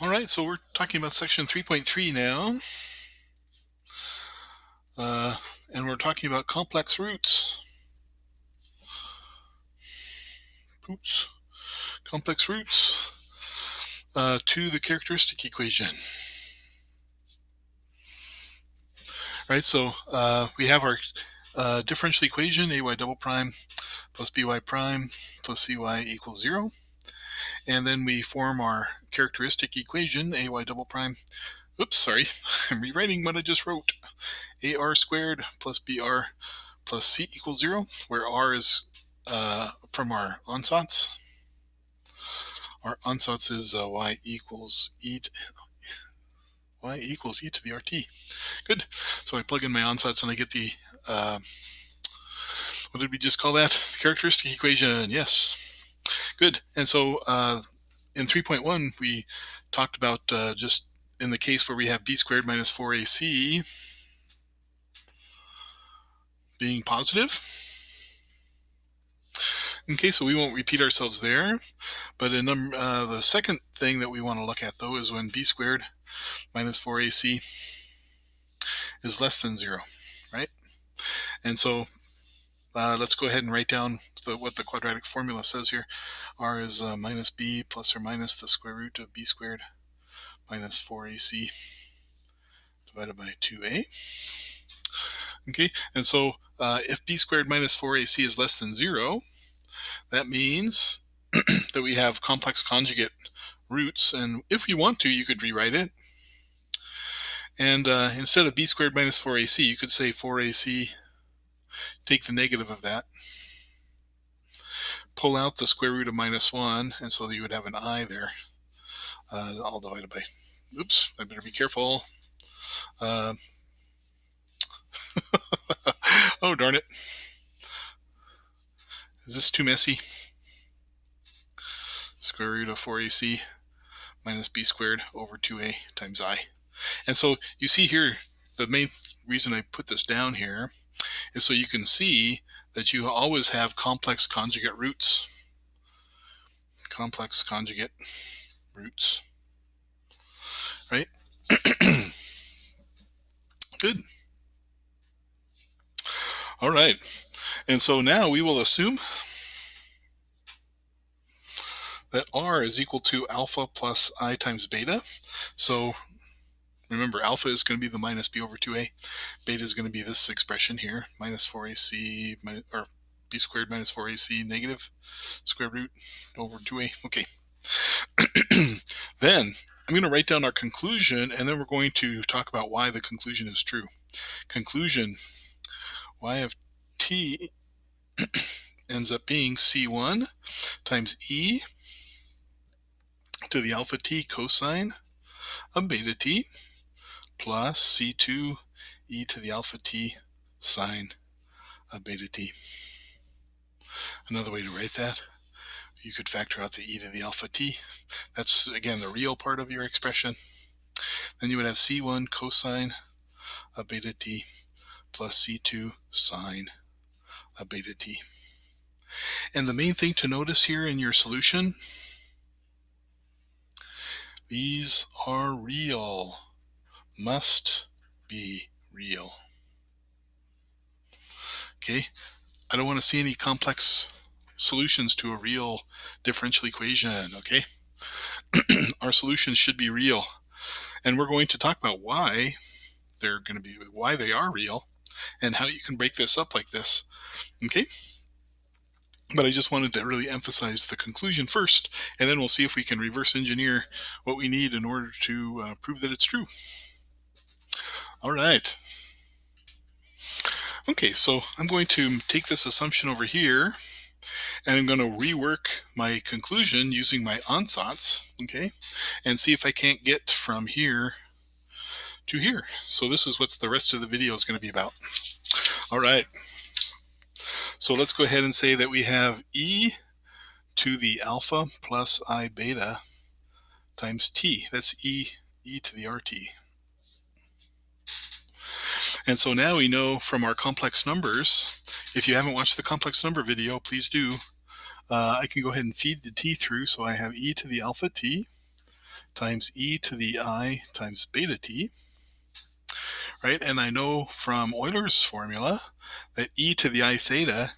All right, so we're talking about section 3.3 now. And we're talking about complex roots. Oops. Complex roots to the characteristic equation. Right, so we have our differential equation, ay double prime plus by prime plus cy equals 0. And then we form our characteristic equation, ay double prime. Oops, sorry, I'm rewriting what I just wrote. ar squared plus br plus c equals 0, where r is from our ansatz. Our ansatz is y equals e to the rt. Good. So I plug in my ansatz and I get the, what did we just call that? The characteristic equation. Yes. Good. And so in 3.1, we talked about just in the case where we have b squared minus 4ac being positive. Okay, so we won't repeat ourselves there. But in the second thing that we want to look at, though, is when b squared minus 4ac is less than 0, right? And so let's go ahead and write down what the quadratic formula says here. R is minus b plus or minus the square root of b squared minus 4ac divided by 2a. Okay, and so if b squared minus 4ac is less than 0, that means that we have complex conjugate roots, and if you want to, you could rewrite it. And instead of b squared minus 4ac, you could say 4ac, take the negative of that, pull out the square root of minus 1, and so you would have an I there, all divided by, oops, I better be careful. Oh, darn it. Is this too messy? Square root of 4ac minus b squared over 2a times I. And so you see here, the main reason I put this down here is so you can see that you always have complex conjugate roots. Complex conjugate roots. Right? Good. All right. And so now we will assume that r is equal to alpha plus I times beta. So remember, alpha is going to be the minus b over 2a. Beta is going to be this expression here, minus 4ac, or b squared minus 4ac negative square root over 2a. Okay. Then I'm going to write down our conclusion, and then we're going to talk about why the conclusion is true. Conclusion, y of t ends up being c1 times e to the alpha t cosine of beta t plus c2 e to the alpha t sine of beta t. Another way to write that, you could factor out the e to the alpha t. That's, again, the real part of your expression. Then you would have c1 cosine of beta t plus c2 sine of beta t. And the main thing to notice here in your solution, these are real. Must be real. Okay, I don't want to see any complex solutions to a real differential equation, okay? Our solutions should be real. And we're going to talk about why they are real and how you can break this up like this, okay? But I just wanted to really emphasize the conclusion first, and then we'll see if we can reverse engineer what we need in order to prove that it's true. All right. Okay, so I'm going to take this assumption over here, and I'm going to rework my conclusion using my ansatz, okay, and see if I can't get from here to here. So this is what the rest of the video is going to be about. All right. So let's go ahead and say that we have e to the alpha plus I beta times t. That's e to the rt. And so now we know from our complex numbers, if you haven't watched the complex number video, please do. I can go ahead and feed the t through, so I have e to the alpha t times e to the I times beta t, right? And I know from Euler's formula that e to the I theta,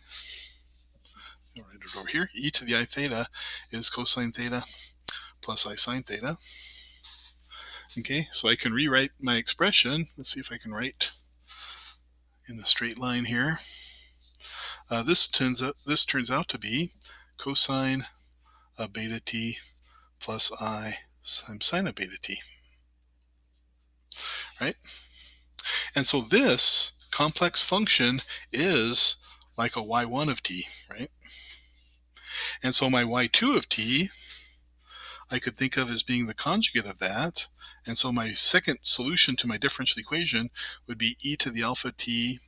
I'll write it over here, e to the I theta is cosine theta plus I sine theta. Okay, so I can rewrite my expression. Let's see if I can write in a straight line here. This turns out to be cosine of beta t plus I sine of beta t, right? And so this complex function is like a y1 of t, right? And so my y2 of t, I could think of as being the conjugate of that. And so my second solution to my differential equation would be e to the alpha t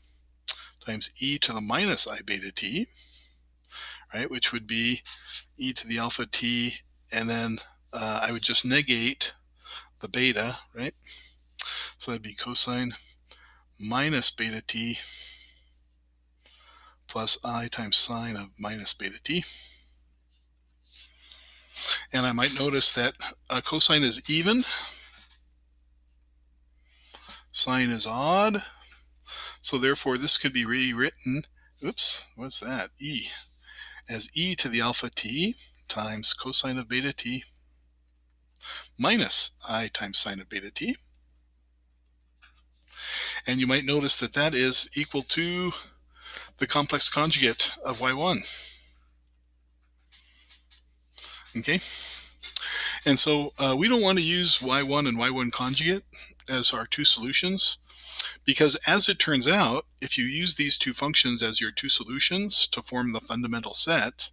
times e to the minus I beta t, right? Which would be e to the alpha t, and then I would just negate the beta, right? So that'd be cosine minus beta t plus I times sine of minus beta t. And I might notice that cosine is even, sine is odd, so therefore this could be rewritten, oops, what's that, e, as e to the alpha t times cosine of beta t minus I times sine of beta t. And you might notice that that is equal to the complex conjugate of y1. Okay, and so we don't want to use y1 and y1 conjugate as our two solutions, because as it turns out, if you use these two functions as your two solutions to form the fundamental set,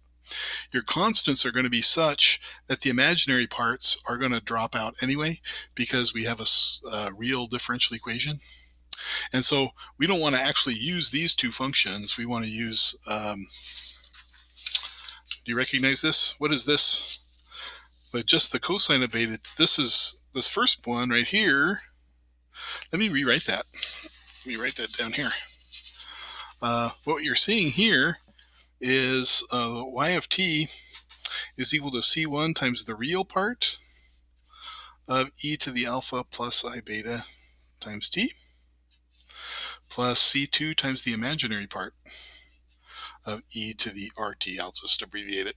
your constants are going to be such that the imaginary parts are going to drop out anyway, because we have a real differential equation. And so we don't want to actually use these two functions. We want to use, do you recognize this? What is this? But just the cosine of beta, this is this first one right here. Let me rewrite that. Let me write that down here. What you're seeing here is y of t is equal to c1 times the real part of e to the alpha plus I beta times t, plus c2 times the imaginary part of e to the rt. I'll just abbreviate it.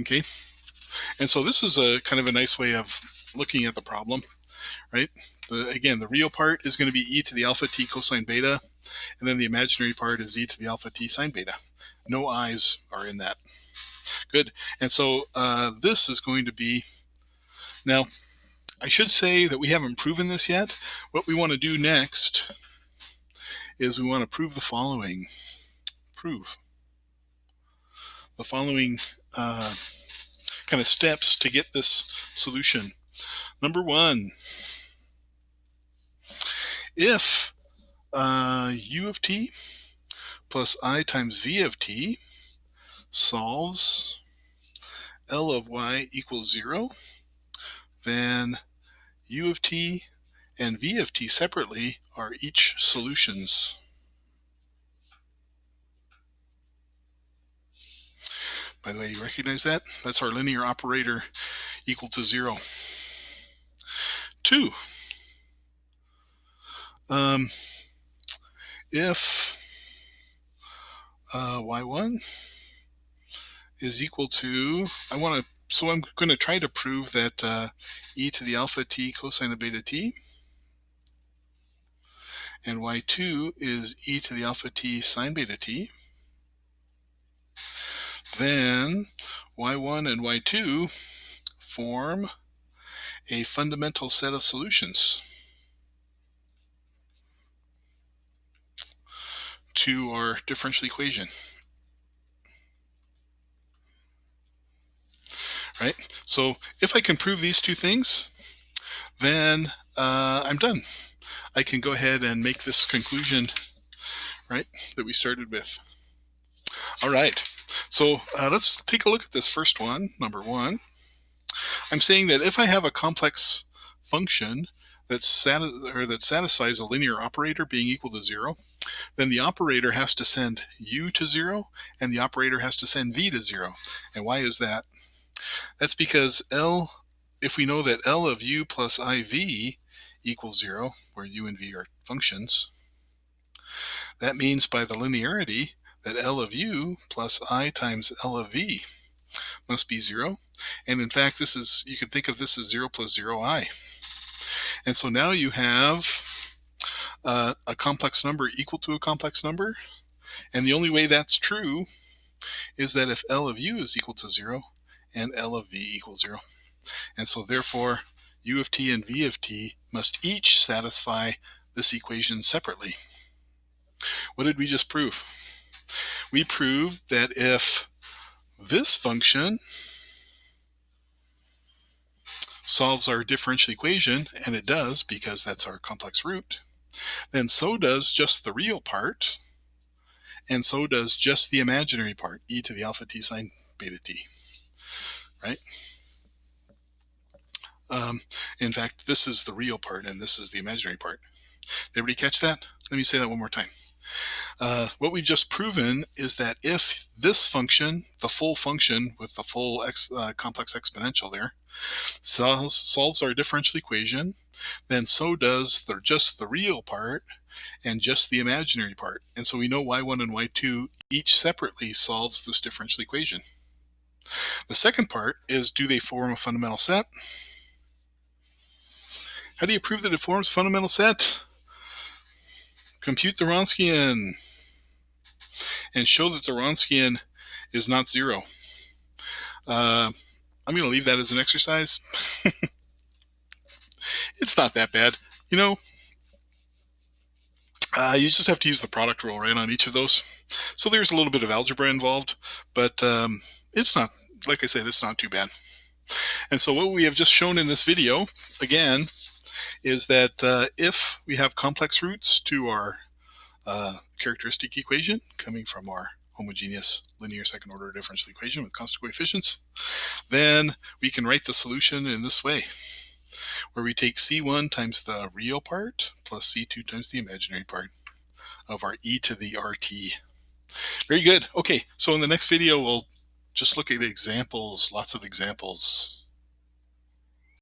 Okay, and so this is a kind of a nice way of looking at the problem, right? Again, the real part is going to be e to the alpha t cosine beta, and then the imaginary part is e to the alpha t sine beta. No i's are in that. Good. And so this is going to be, now I should say that we haven't proven this yet. What we want to do next is we want to prove the following. Prove the following kind of steps to get this solution. Number one, if u of t plus I times v of t solves L of y equals 0, then u of t and v of t separately are each solutions. By the way, you recognize that? That's our linear operator equal to 0. 2. If y1 is equal to, so I'm going to try to prove that e to the alpha t cosine of beta t and y2 is e to the alpha t sine beta t, then y1 and y2 form a fundamental set of solutions to our differential equation. Right? So if I can prove these two things, then I'm done. I can go ahead and make this conclusion, right, that we started with. All right, so let's take a look at this first one, number 1. I'm saying that if I have a complex function that satisfies a linear operator being equal to 0, then the operator has to send u to 0 and the operator has to send v to 0. And why is that? That's because L if we know that L of u plus IV equals 0, where u and v are functions, that means by the linearity that L of u plus I times L of v must be 0. And in fact, you can think of this as 0 plus 0I. And so now you have a complex number equal to a complex number. And the only way that's true is that if L of u is equal to 0 and L of v equals 0. And so therefore, u of t and v of t must each satisfy this equation separately. What did we just prove? We proved that if this function solves our differential equation, and it does because that's our complex root, then so does just the real part, and so does just the imaginary part, e to the alpha t sine beta t, right? In fact, this is the real part, and this is the imaginary part. Did everybody catch that? Let me say that one more time. What we've just proven is that if this function, the full function with the full complex exponential there, solves our differential equation, then so does just the real part and just the imaginary part. And so we know y1 and y2 each separately solves this differential equation. The second part is, do they form a fundamental set? How do you prove that it forms a fundamental set? Compute the Wronskian and show that the Wronskian is not 0. I'm going to leave that as an exercise. It's not that bad. You know, you just have to use the product rule, right, on each of those. So there's a little bit of algebra involved, but it's not, like I said, it's not too bad. And so what we have just shown in this video, again, is that if we have complex roots to our characteristic equation coming from our homogeneous linear second order differential equation with constant coefficients, then we can write the solution in this way, where we take C1 times the real part plus C2 times the imaginary part of our e to the RT. Very good. Okay, so in the next video, we'll just look at examples, lots of examples.